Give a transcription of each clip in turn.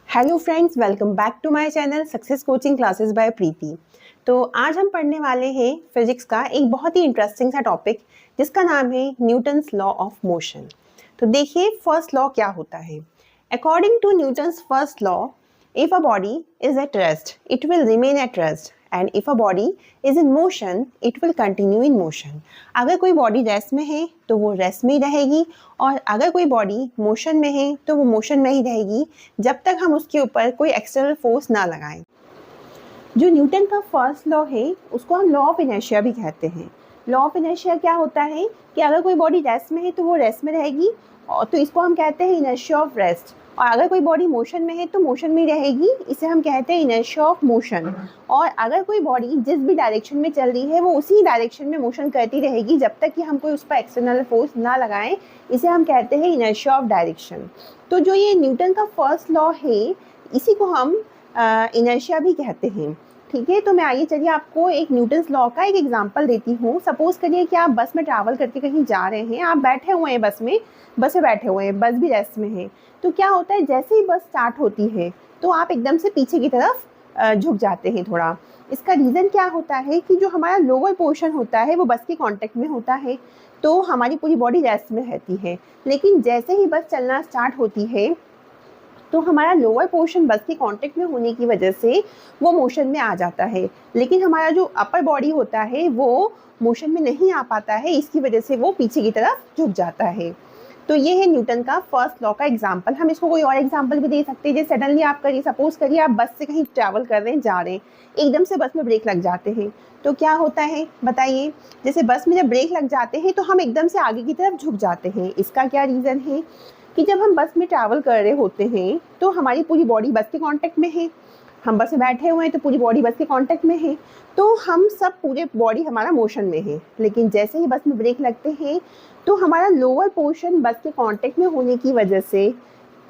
Hello friends, welcome back to my channel success coaching classes by Preeti. तो आज हम पढ़ने वाले हैं फिजिक्स का एक बहुत ही इंटरेस्टिंग सा टॉपिक जिसका नाम है न्यूटन्स लॉ ऑफ मोशन। तो देखिए फर्स्ट लॉ क्या होता है। According to Newton's first law, if a body is at rest it will remain at rest and if a body is in motion it will continue in motion. अगर कोई body rest में है तो वो rest में ही रहेगी और अगर कोई बॉडी मोशन में है तो वो मोशन में ही रहेगी जब तक हम उसके ऊपर कोई एक्सटर्नल फोर्स ना लगाएं। जो न्यूटन का फर्स्ट लॉ है उसको हम लॉ ऑफ इनर्शिया भी कहते हैं। लॉ ऑफ इनर्शिया क्या होता है कि अगर कोई बॉडी रेस्ट में है तो वो रेस्ट में रहेगी, और तो इसको हम कहते हैं इनर्शिया ऑफ रेस्ट। और अगर कोई बॉडी मोशन में है तो मोशन में रहेगी, इसे हम कहते हैं इनर्शिया ऑफ मोशन। और अगर कोई बॉडी जिस भी डायरेक्शन में चल रही है वो उसी डायरेक्शन में मोशन करती रहेगी जब तक कि हम कोई उस पर एक्सटर्नल फोर्स ना लगाएं, इसे हम कहते हैं इनर्शिया ऑफ डायरेक्शन। तो जो ये न्यूटन का फर्स्ट लॉ है इसी को हम इनर्शिया भी कहते हैं। ठीक है, तो मैं आइए चलिए आपको एक न्यूटन्स लॉ का एक एग्जांपल देती हूँ। सपोज करिए कि आप बस में ट्रैवल करके कहीं जा रहे हैं, आप बैठे हुए हैं बस में बैठे हुए हैं, बस भी रेस्ट में है। तो क्या होता है, जैसे ही बस स्टार्ट होती है तो आप एकदम से पीछे की तरफ झुक जाते हैं थोड़ा। इसका रीज़न क्या होता है कि जो हमारा लोअर पोर्शन होता है वो बस के कॉन्टेक्ट में होता है, तो हमारी पूरी बॉडी रेस्ट में रहती है। लेकिन जैसे ही बस चलना स्टार्ट होती है तो हमारा लोअर पोर्शन बस के कांटेक्ट में होने की वजह से वो मोशन में आ जाता है, लेकिन हमारा जो अपर बॉडी होता है वो मोशन में नहीं आ पाता है, इसकी वजह से वो पीछे की तरफ झुक जाता है। तो ये है न्यूटन का फर्स्ट लॉ का एग्जांपल। हम इसको कोई और एग्जांपल भी दे सकते हैं। जैसे सडनली आप करिए, सपोज करिए आप बस से कहीं ट्रैवल कर रहे हैं, जा रहे हैं, एकदम से बस में ब्रेक लग जाते हैं तो क्या होता है बताइए। जैसे बस में जब ब्रेक लग जाते हैं तो हम एकदम से आगे की तरफ झुक जाते हैं। इसका क्या रीज़न है कि जब हम बस में ट्रैवल कर रहे होते हैं तो हमारी पूरी बॉडी बस के कांटेक्ट में है, हम बस में बैठे हुए हैं तो पूरी बॉडी बस के कांटेक्ट में है, तो हम सब पूरे बॉडी हमारा मोशन में है। लेकिन जैसे ही बस में ब्रेक लगते हैं तो हमारा लोअर पोर्शन बस के कांटेक्ट में होने की वजह से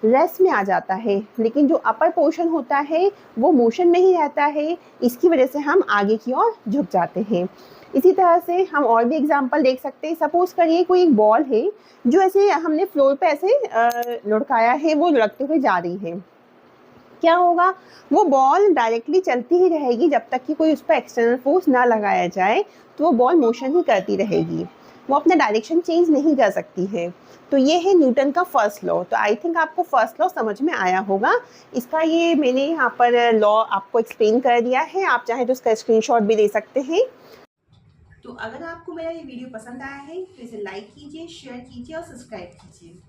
रेस्ट में आ जाता है, लेकिन जो अपर पोर्शन होता है वो मोशन में ही रहता है, इसकी वजह से हम आगे की ओर झुक जाते हैं। इसी तरह से हम और भी एग्जांपल देख सकते हैं। सपोज करिए कोई एक बॉल है जो ऐसे हमने फ्लोर पे ऐसे लुढ़काया है, वो लुढ़कते हुए जा रही है। क्या होगा, वो बॉल डायरेक्टली चलती ही रहेगी जब तक कि कोई उस पर एक्सटर्नल फोर्स ना लगाया जाए, तो वो बॉल मोशन ही करती रहेगी, वो अपना डायरेक्शन चेंज नहीं कर सकती है। तो ये है न्यूटन का फर्स्ट लॉ। तो आई थिंक आपको फर्स्ट लॉ समझ में आया होगा। इसका ये मैंने यहाँ पर लॉ आपको एक्सप्लेन कर दिया है, आप चाहे तो इसका स्क्रीनशॉट भी दे सकते हैं। तो अगर आपको मेरा ये वीडियो पसंद आया है तो इसे लाइक कीजिए, शेयर कीजिए और सब्सक्राइब कीजिए।